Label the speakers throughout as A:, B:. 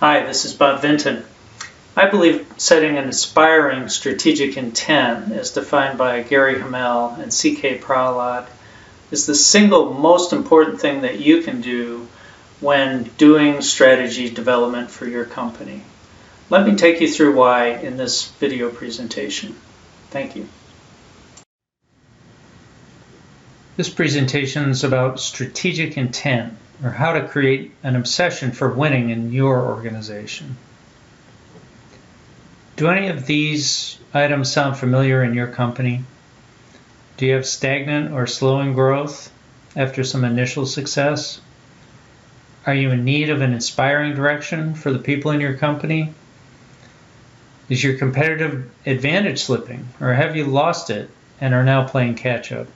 A: Hi, this is Bob Vinton. I believe setting an inspiring strategic intent, as defined by Gary Hamel and C.K. Prahalad, is the single most important thing that you can do when doing strategy development for your company. Let me take you through why in this video presentation. Thank you. This presentation is about strategic intent, or how to create an obsession for winning in your organization. Do any of these items sound familiar in your company? Do you have stagnant or slowing growth after some initial success? Are you in need of an inspiring direction for the people in your company? Is your competitive advantage slipping, or have you lost it and are now playing catch-up?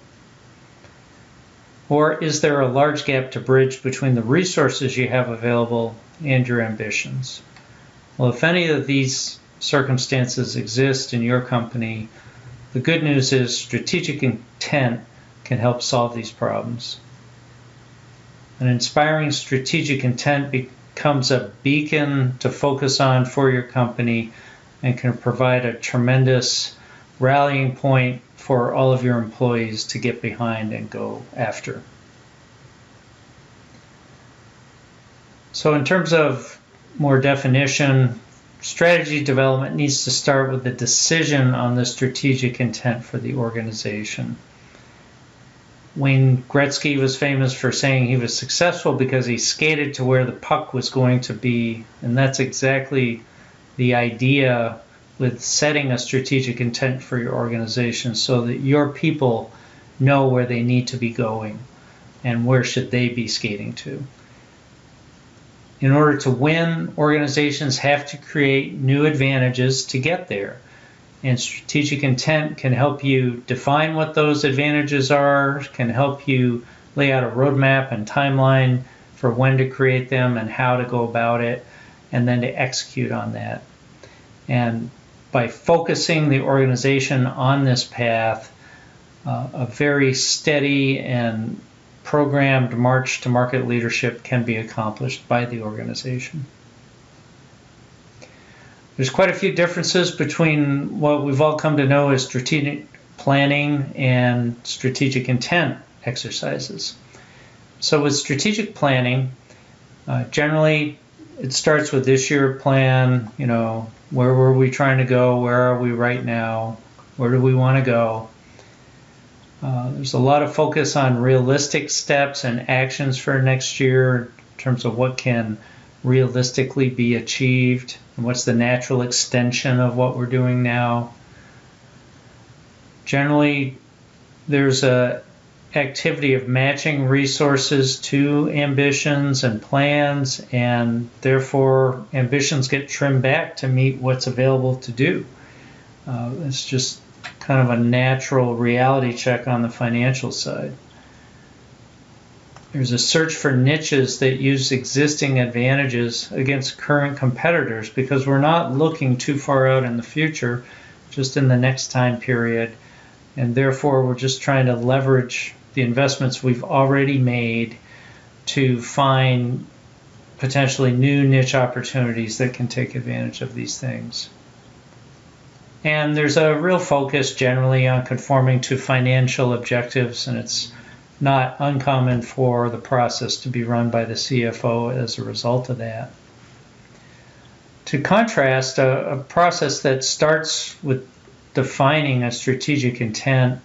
A: Or is there a large gap to bridge between the resources you have available and your ambitions? Well, if any of these circumstances exist in your company, the good news is strategic intent can help solve these problems. An inspiring strategic intent becomes a beacon to focus on for your company and can provide a tremendous rallying point for all of your employees to get behind and go after. So in terms of more definition, strategy development needs to start with the decision on the strategic intent for the organization. Wayne Gretzky was famous for saying he was successful because he skated to where the puck was going to be, and that's exactly the idea with setting a strategic intent for your organization, so that your people know where they need to be going and where should they be skating to. In order to win, organizations have to create new advantages to get there, and strategic intent can help you define what those advantages are, can help you lay out a roadmap and timeline for when to create them and how to go about it, and then to execute on that. And by focusing the organization on this path, a very steady and programmed march to market leadership can be accomplished by the organization. There's quite a few differences between what we've all come to know as strategic planning and strategic intent exercises. So with strategic planning, generally it starts with this year plan, where were we trying to go? Where are we right now? Where do we want to go? There's a lot of focus on realistic steps and actions for next year in terms of what can realistically be achieved and what's the natural extension of what we're doing now. Generally, there's a activity of matching resources to ambitions and plans, and therefore ambitions get trimmed back to meet what's available to do. It's just kind of a natural reality check on the financial side. There's a search for niches that use existing advantages against current competitors, because we're not looking too far out in the future, just in the next time period, and therefore we're just trying to leverage the investments we've already made to find potentially new niche opportunities that can take advantage of these things. And there's a real focus generally on conforming to financial objectives, and it's not uncommon for the process to be run by the CFO as a result of that. To contrast, a process that starts with defining a strategic intent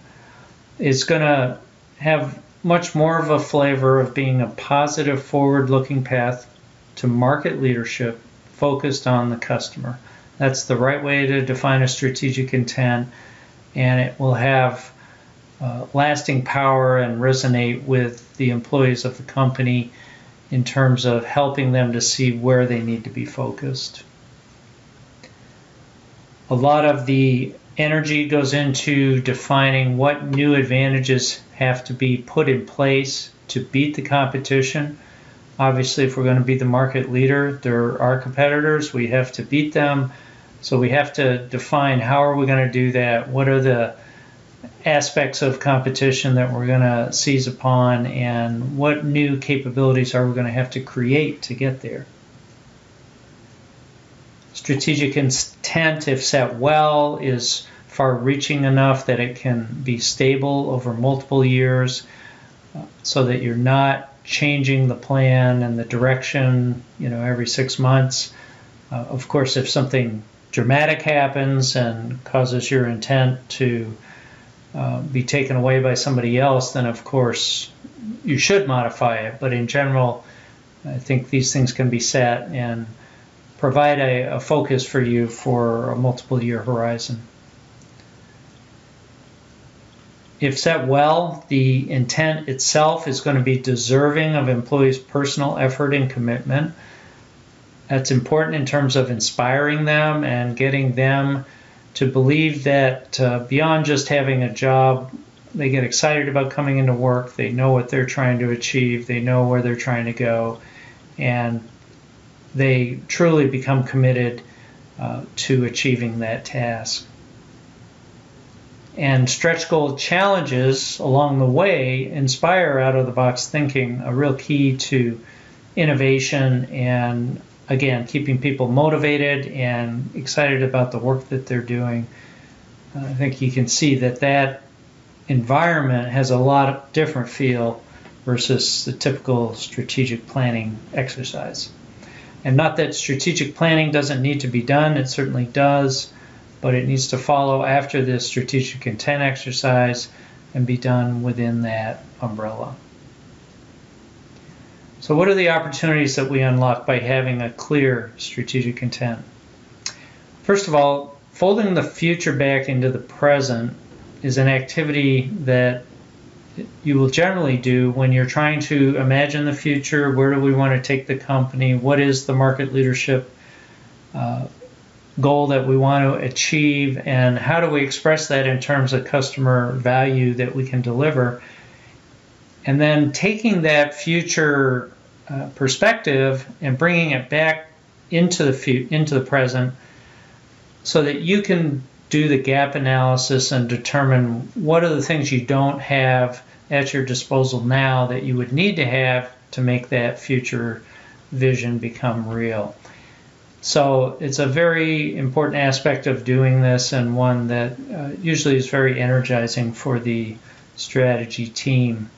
A: is going to have much more of a flavor of being a positive, forward-looking path to market leadership focused on the customer. That's the right way to define a strategic intent, and it will have lasting power and resonate with the employees of the company in terms of helping them to see where they need to be focused. A lot of the energy goes into defining what new advantages have to be put in place to beat the competition. Obviously, if we're going to be the market leader, there are competitors. We have to beat them. So we have to define how are we going to do that? What are the aspects of competition that we're going to seize upon, and what new capabilities are we going to have to create to get there? Strategic intent, if set well, is far-reaching enough that it can be stable over multiple years, so that you're not changing the plan and the direction, every 6 months. Of course, if something dramatic happens and causes your intent to be taken away by somebody else, then of course you should modify it. But in general, I think these things can be set and provide a focus for you for a multiple year horizon. If set well, the intent itself is going to be deserving of employees' personal effort and commitment. That's important in terms of inspiring them and getting them to believe that beyond just having a job, they get excited about coming into work, they know what they're trying to achieve, they know where they're trying to go, and they truly become committed to achieving that task. And stretch goal challenges along the way inspire out-of-the-box thinking, a real key to innovation and, again, keeping people motivated and excited about the work that they're doing. I think you can see that environment has a lot of different feel versus the typical strategic planning exercise. And not that strategic planning doesn't need to be done, it certainly does, but it needs to follow after this strategic intent exercise and be done within that umbrella. So what are the opportunities that we unlock by having a clear strategic intent? First of all, folding the future back into the present is an activity that you will generally do when you're trying to imagine the future. Where do we want to take the company? What is the market leadership goal that we want to achieve, and how do we express that in terms of customer value that we can deliver? And then taking that future perspective and bringing it back into the present, so that you can do the gap analysis and determine what are the things you don't have at your disposal now that you would need to have to make that future vision become real. So it's a very important aspect of doing this, and one that usually is very energizing for the strategy team.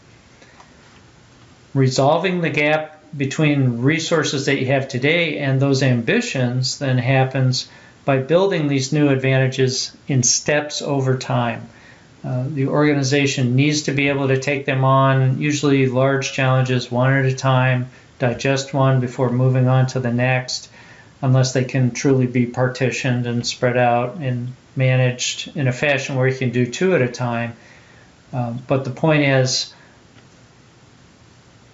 A: Resolving the gap between resources that you have today and those ambitions then happens by building these new advantages in steps over time. The organization needs to be able to take them on, usually large challenges, one at a time, digest one before moving on to the next, unless they can truly be partitioned and spread out and managed in a fashion where you can do two at a time. But the point is,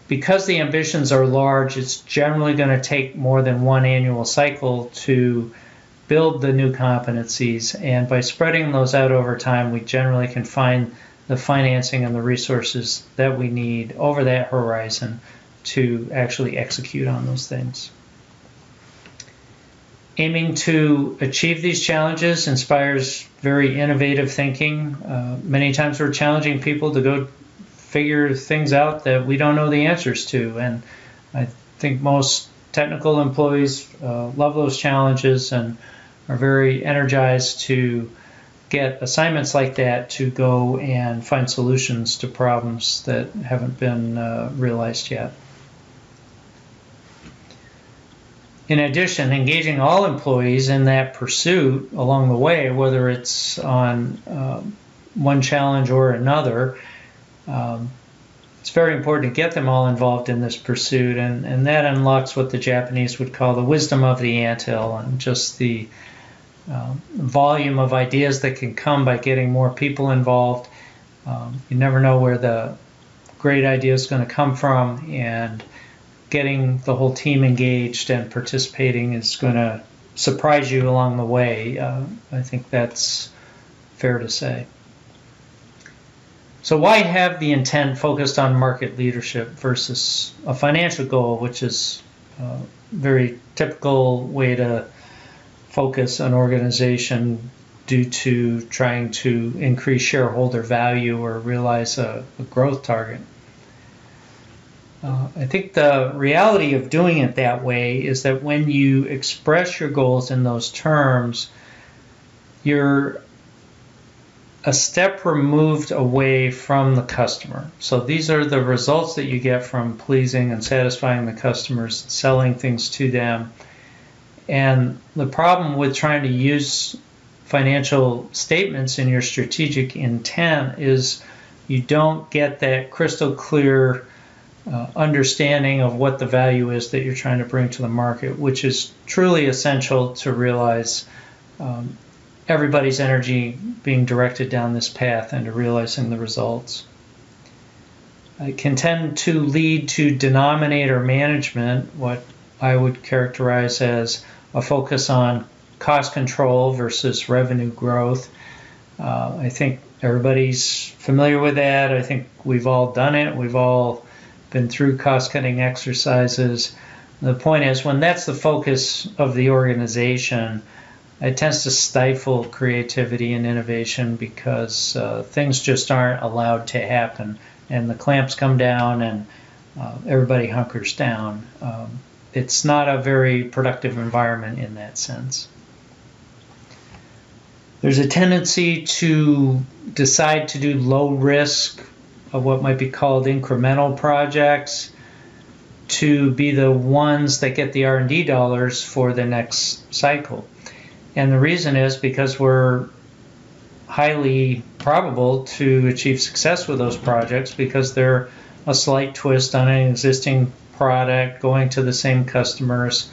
A: because the ambitions are large, it's generally going to take more than one annual cycle to build the new competencies, and by spreading those out over time, we generally can find the financing and the resources that we need over that horizon to actually execute on those things. Aiming to achieve these challenges inspires very innovative thinking. Many times we're challenging people to go figure things out that we don't know the answers to, and I think most technical employees love those challenges and are very energized to get assignments like that to go and find solutions to problems that haven't been realized yet. In addition, engaging all employees in that pursuit along the way, whether it's on one challenge or another, it's very important to get them all involved in this pursuit, and that unlocks what the Japanese would call the wisdom of the anthill, and just the volume of ideas that can come by getting more people involved. You never know where the great idea is going to come from, and getting the whole team engaged and participating is going to surprise you along the way. I think that's fair to say. So why have the intent focused on market leadership versus a financial goal, which is a very typical way to focus an organization due to trying to increase shareholder value or realize a growth target? I think the reality of doing it that way is that when you express your goals in those terms, you're a step removed away from the customer. So these are the results that you get from pleasing and satisfying the customers, selling things to them. And the problem with trying to use financial statements in your strategic intent is you don't get that crystal clear understanding of what the value is that you're trying to bring to the market, which is truly essential to realize everybody's energy being directed down this path and to realizing the results. It can tend to lead to denominator management, what I would characterize as a focus on cost control versus revenue growth. I think everybody's familiar with that. I think we've all done it. We've all been through cost-cutting exercises. The point is, when that's the focus of the organization, it tends to stifle creativity and innovation because things just aren't allowed to happen, and the clamps come down and everybody hunkers down. It's not a very productive environment in that sense. There's a tendency to decide to do low risk of what might be called incremental projects to be the ones that get the R&D dollars for the next cycle. And the reason is because we're highly probable to achieve success with those projects because they're a slight twist on an existing product going to the same customers.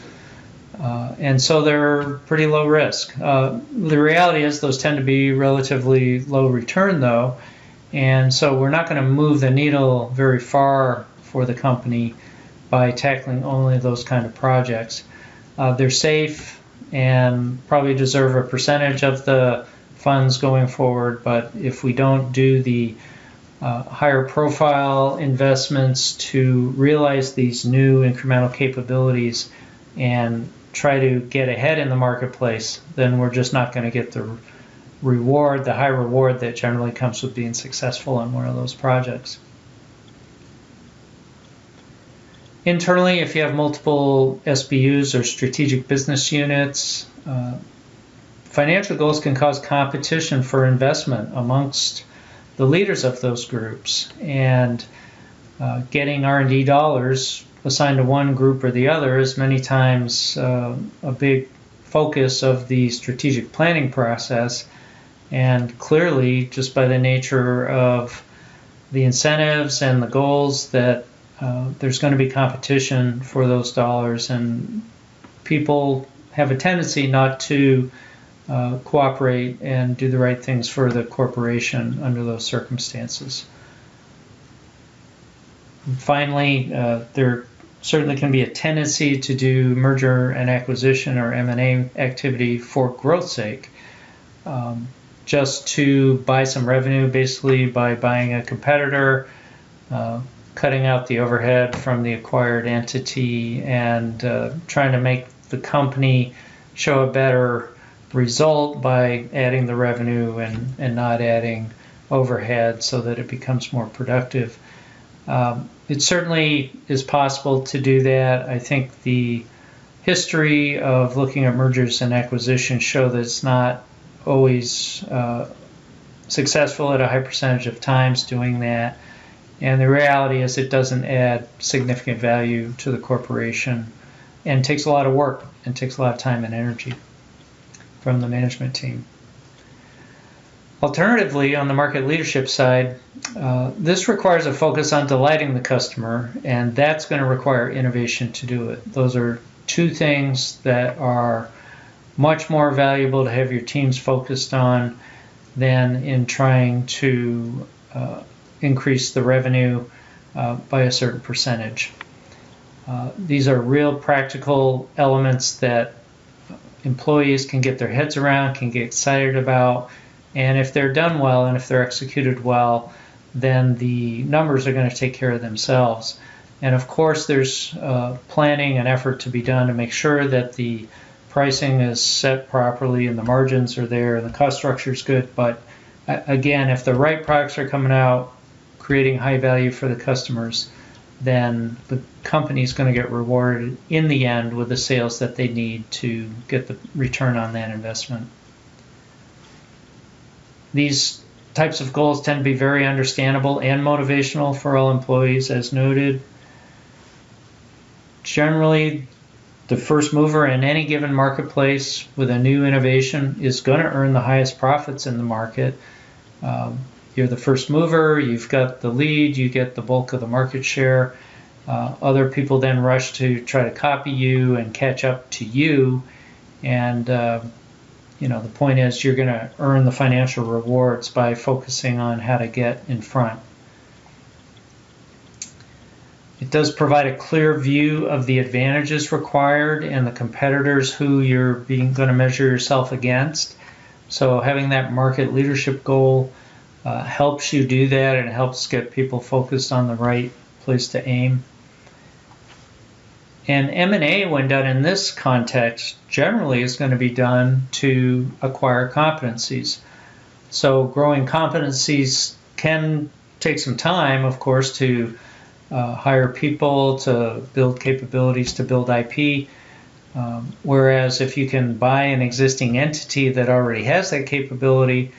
A: And so they're pretty low risk. The reality is those tend to be relatively low return though. And so we're not going to move the needle very far for the company by tackling only those kind of projects. They're safe and probably deserve a percentage of the funds going forward, but if we don't do the higher profile investments to realize these new incremental capabilities and try to get ahead in the marketplace, then we're just not going to get the reward, the high reward that generally comes with being successful on one of those projects. Internally, if you have multiple SBUs or strategic business units, financial goals can cause competition for investment amongst the leaders of those groups, and getting R&D dollars assigned to one group or the other is many times a big focus of the strategic planning process. And clearly, just by the nature of the incentives and the goals, that there's going to be competition for those dollars, and people have a tendency not to cooperate and do the right things for the corporation under those circumstances. And finally, there certainly can be a tendency to do merger and acquisition or M&A activity for growth's sake. Just to buy some revenue, basically by buying a competitor, cutting out the overhead from the acquired entity, and trying to make the company show a better result by adding the revenue and not adding overhead so that it becomes more productive. It certainly is possible to do that. I think the history of looking at mergers and acquisitions show that it's not always successful at a high percentage of times doing that. And the reality is it doesn't add significant value to the corporation and takes a lot of work and takes a lot of time and energy from the management team. Alternatively, on the market leadership side, this requires a focus on delighting the customer, and that's going to require innovation to do it. Those are two things that are much more valuable to have your teams focused on than in trying to increase the revenue by a certain percentage. These are real practical elements that employees can get their heads around, can get excited about, and if they're done well and if they're executed well, then the numbers are going to take care of themselves. And of course, there's planning and effort to be done to make sure that the pricing is set properly and the margins are there and the cost structure is good. But again, if the right products are coming out, creating high value for the customers, then the company is going to get rewarded in the end with the sales that they need to get the return on that investment. These types of goals tend to be very understandable and motivational for all employees, as noted. Generally, the first mover in any given marketplace with a new innovation is going to earn the highest profits in the market. You're the first mover, you've got the lead, you get the bulk of the market share. Other people then rush to try to copy you and catch up to you. And the point is you're going to earn the financial rewards by focusing on how to get in front. It does provide a clear view of the advantages required and the competitors who you're going to measure yourself against. So having that market leadership goal helps you do that, and helps get people focused on the right place to aim. And M&A, when done in this context, generally is going to be done to acquire competencies. So growing competencies can take some time, of course, to hire people, to build capabilities, to build IP. Whereas if you can buy an existing entity that already has that capability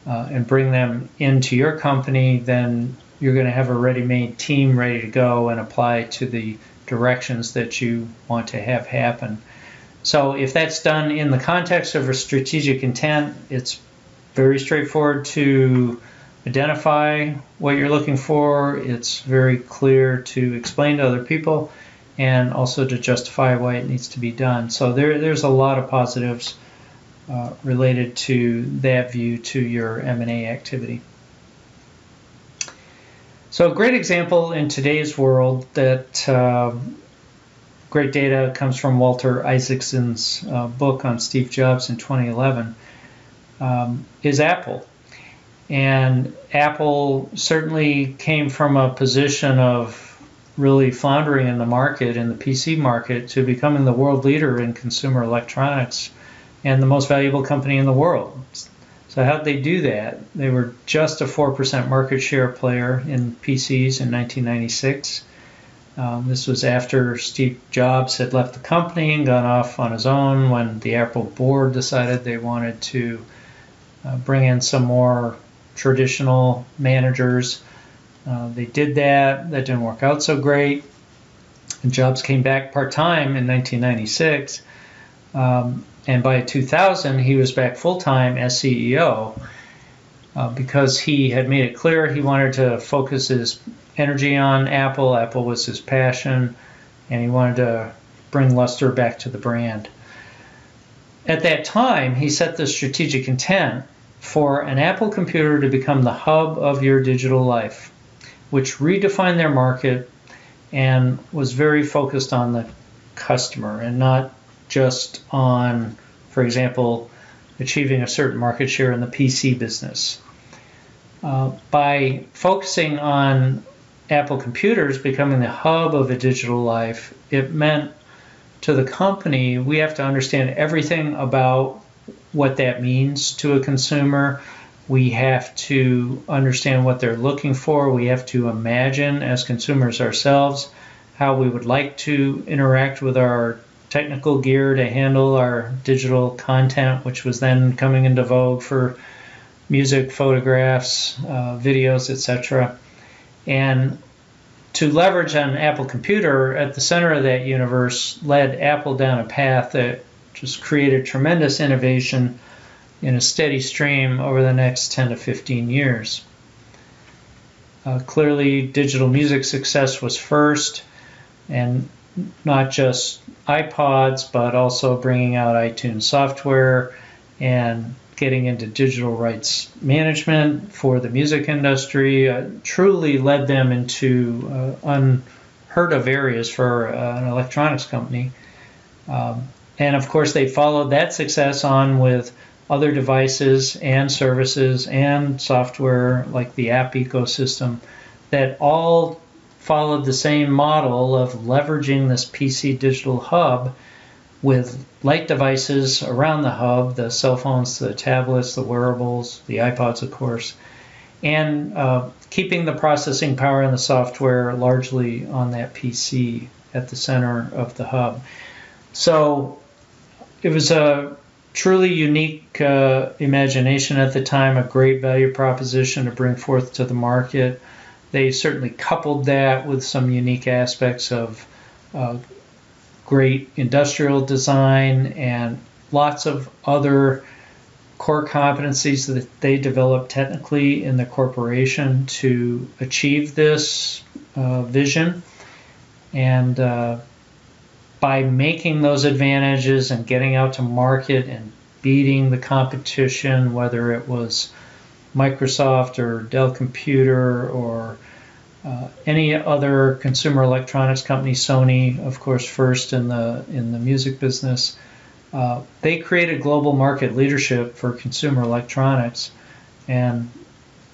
A: and bring them into your company, then you're going to have a ready-made team ready to go and apply to the directions that you want to have happen. So if that's done in the context of a strategic intent, it's very straightforward to identify what you're looking for. It's very clear to explain to other people, and also to justify why it needs to be done. So there's a lot of positives related to that view to your M&A activity. So a great example in today's world that great data comes from Walter Isaacson's book on Steve Jobs in 2011 is Apple. And Apple certainly came from a position of really floundering in the market, in the PC market, to becoming the world leader in consumer electronics and the most valuable company in the world. So how did they do that? They were just a 4% market share player in PCs in 1996. This was after Steve Jobs had left the company and gone off on his own, when the Apple board decided they wanted to bring in some more traditional managers. They did that. That didn't work out so great. And Jobs came back part-time in 1996. And by 2000, he was back full-time as CEO because he had made it clear he wanted to focus his energy on Apple. Apple was his passion, and he wanted to bring luster back to the brand. At that time, he set the strategic intent for an Apple computer to become the hub of your digital life, which redefined their market and was very focused on the customer and not just on, for example, achieving a certain market share in the PC business. By focusing on Apple computers becoming the hub of a digital life, it meant to the company, we have to understand everything about what that means to a consumer. We have to understand what they're looking for. We have to imagine, as consumers ourselves, how we would like to interact with our technical gear to handle our digital content, which was then coming into vogue for music, photographs, videos, etc. And to leverage an Apple computer at the center of that universe led Apple down a path that just created tremendous innovation in a steady stream over the next 10 to 15 years. Clearly, digital music success was first, and not just iPods, but also bringing out iTunes software and getting into digital rights management for the music industry truly led them into unheard of areas for an electronics company. And of course, they followed that success on with other devices and services and software like the app ecosystem that all followed the same model of leveraging this PC digital hub with light devices around the hub, the cell phones, the tablets, the wearables, the iPods, of course, and keeping the processing power and the software largely on that PC at the center of the hub. So it was a truly unique imagination at the time, a great value proposition to bring forth to the market. They certainly coupled that with some unique aspects of great industrial design and lots of other core competencies that they developed technically in the corporation to achieve this vision. And by making those advantages and getting out to market and beating the competition, whether it was Microsoft or Dell Computer or any other consumer electronics company, Sony, of course, first in the music business, they created global market leadership for consumer electronics. And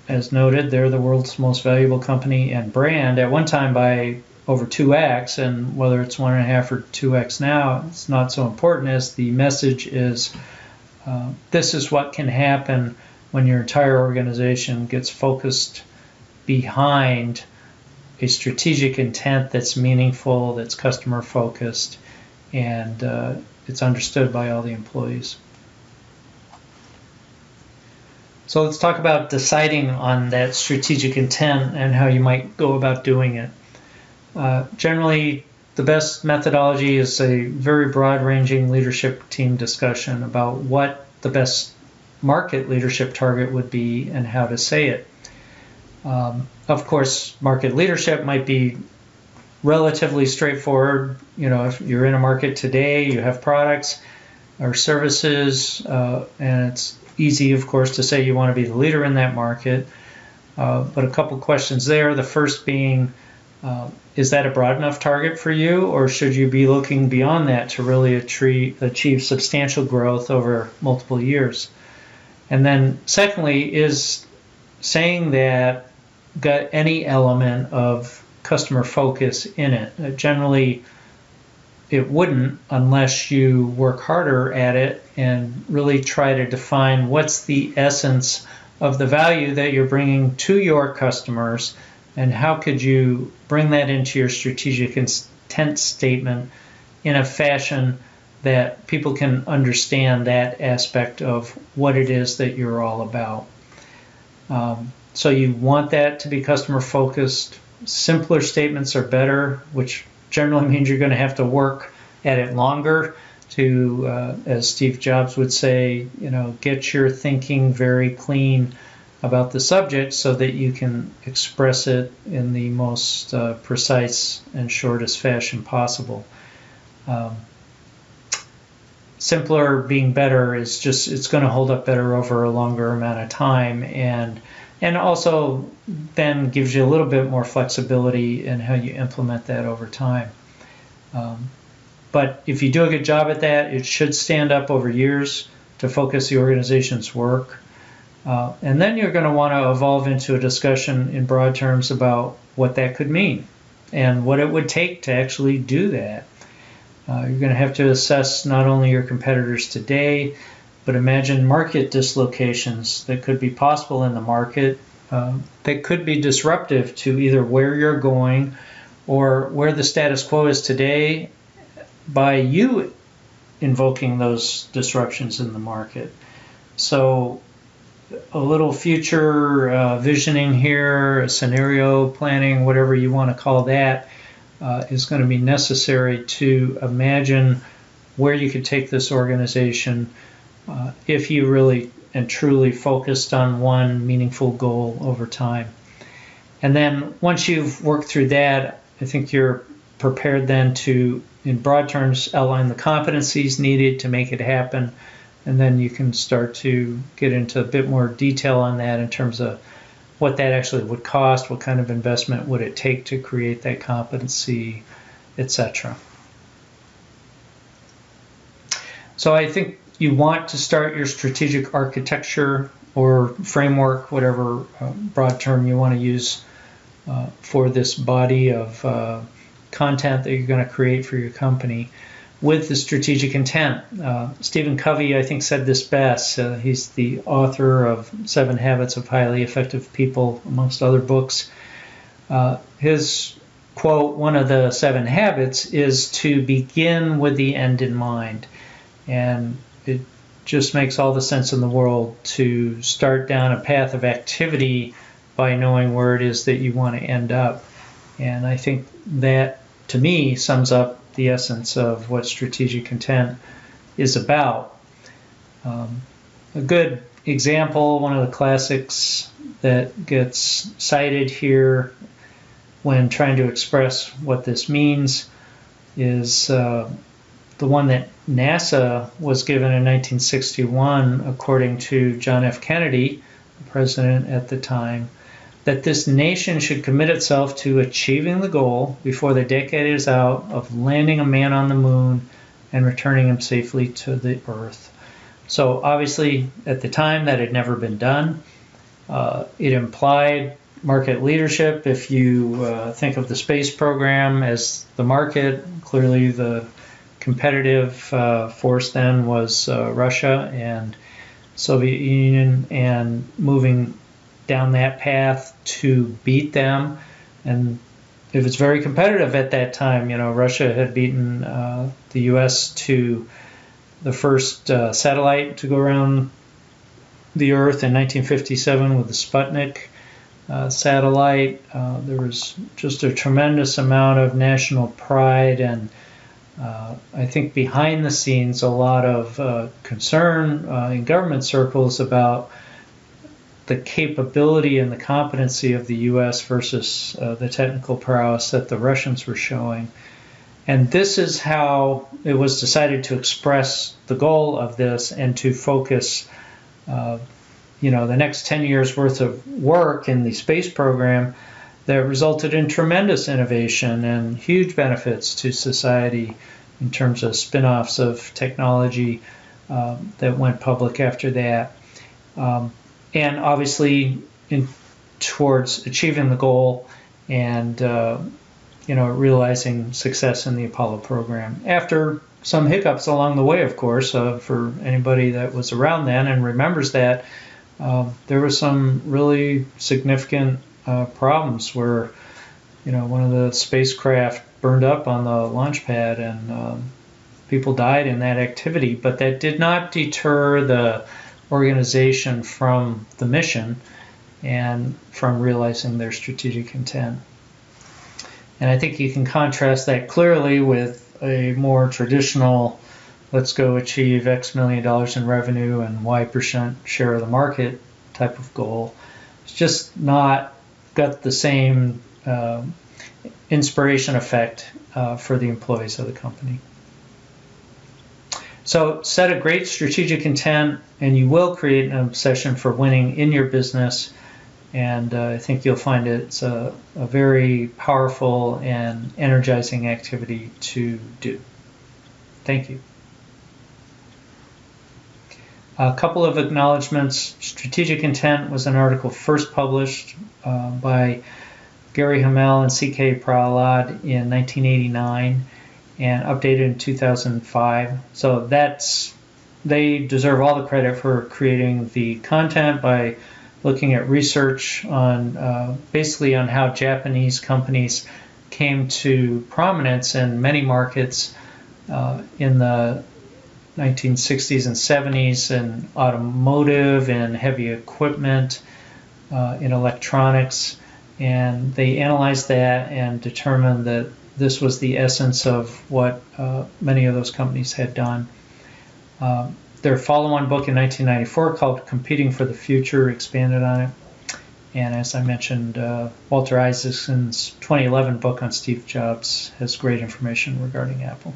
A: as noted, they're the world's most valuable company and brand at one time by over 2x, and whether it's 1.5 or 2x now, it's not so important, as the message is this is what can happen when your entire organization gets focused behind a strategic intent that's meaningful, that's customer focused, and it's understood by all the employees. So let's talk about deciding on that strategic intent and how you might go about doing it. Generally, the best methodology is a very broad-ranging leadership team discussion about what the best market leadership target would be and how to say it. Of course, market leadership might be relatively straightforward. You know, if you're in a market today, you have products or services, and it's easy, of course, to say you want to be the leader in that market. But a couple questions there. The first being, is that a broad enough target for you, or should you be looking beyond that to really achieve substantial growth over multiple years? And then secondly, is saying that got any element of customer focus in it? Generally, it wouldn't unless you work harder at it and really try to define what's the essence of the value that you're bringing to your customers, and how could you bring that into your strategic intent statement in a fashion that people can understand that aspect of what it is that you're all about. So you want that to be customer focused. Simpler statements are better, which generally means you're going to have to work at it longer to, as Steve Jobs would say, get your thinking very clean about the subject so that you can express it in the most precise and shortest fashion possible. Simpler being better is just, it's going to hold up better over a longer amount of time, and also then gives you a little bit more flexibility in how you implement that over time. But if you do a good job at that, it should stand up over years to focus the organization's work. And then you're going to want to evolve into a discussion in broad terms about what that could mean and what it would take to actually do that. You're going to have to assess not only your competitors today, but imagine market dislocations that could be possible in the market that could be disruptive to either where you're going or where the status quo is today by you invoking those disruptions in the market. So a little future visioning here, scenario planning, whatever you want to call that, is going to be necessary to imagine where you could take this organization if you really and truly focused on one meaningful goal over time. And then once you've worked through that, I think you're prepared then to, in broad terms, outline the competencies needed to make it happen. And then you can start to get into a bit more detail on that in terms of what that actually would cost, what kind of investment would it take to create that competency, etc. So I think you want to start your strategic architecture or framework, whatever broad term you want to use for this body of content that you're going to create for your company, with the strategic intent. Stephen Covey, I think, said this best. He's the author of 7 Habits of Highly Effective People, amongst other books. His quote, one of the 7 habits, is to begin with the end in mind. And it just makes all the sense in the world to start down a path of activity by knowing where it is that you want to end up. And I think that, to me, sums up the essence of what strategic intent is about. A good example, one of the classics that gets cited here when trying to express what this means, is the one that NASA was given in 1961, according to John F. Kennedy, the president at the time, that this nation should commit itself to achieving the goal before the decade is out of landing a man on the moon and returning him safely to the Earth. So obviously, at the time, that had never been done. It implied market leadership. If you think of the space program as the market, clearly the competitive force then was Russia and Soviet Union, and moving down that path to beat them. And it was very competitive at that time. Russia had beaten the U.S. to the first satellite to go around the Earth in 1957 with the Sputnik satellite. There was just a tremendous amount of national pride, and I think behind the scenes a lot of concern in government circles about the capability and the competency of the U.S. versus the technical prowess that the Russians were showing. And this is how it was decided to express the goal of this and to focus the next 10 years worth of work in the space program that resulted in tremendous innovation and huge benefits to society in terms of spin-offs of technology that went public after that. And obviously towards achieving the goal and realizing success in the Apollo program. After some hiccups along the way, of course, for anybody that was around then and remembers that, there were some really significant problems where, one of the spacecraft burned up on the launch pad and people died in that activity. But that did not deter the organization from the mission and from realizing their strategic intent. And I think you can contrast that clearly with a more traditional, let's go achieve X million dollars in revenue and Y% share of the market type of goal. It's just not got the same inspiration effect for the employees of the company. So set a great strategic intent, and you will create an obsession for winning in your business. And I think you'll find it's a very powerful and energizing activity to do. Thank you. A couple of acknowledgments. Strategic Intent was an article first published by Gary Hamel and C.K. Prahalad in 1989 and updated in 2005. So they deserve all the credit for creating the content by looking at research on basically on how Japanese companies came to prominence in many markets in the 1960s and 70s in automotive and heavy equipment, in electronics. And they analyzed that and determined that this was the essence of what many of those companies had done. Their follow-on book in 1994 called Competing for the Future expanded on it. And as I mentioned, Walter Isaacson's 2011 book on Steve Jobs has great information regarding Apple.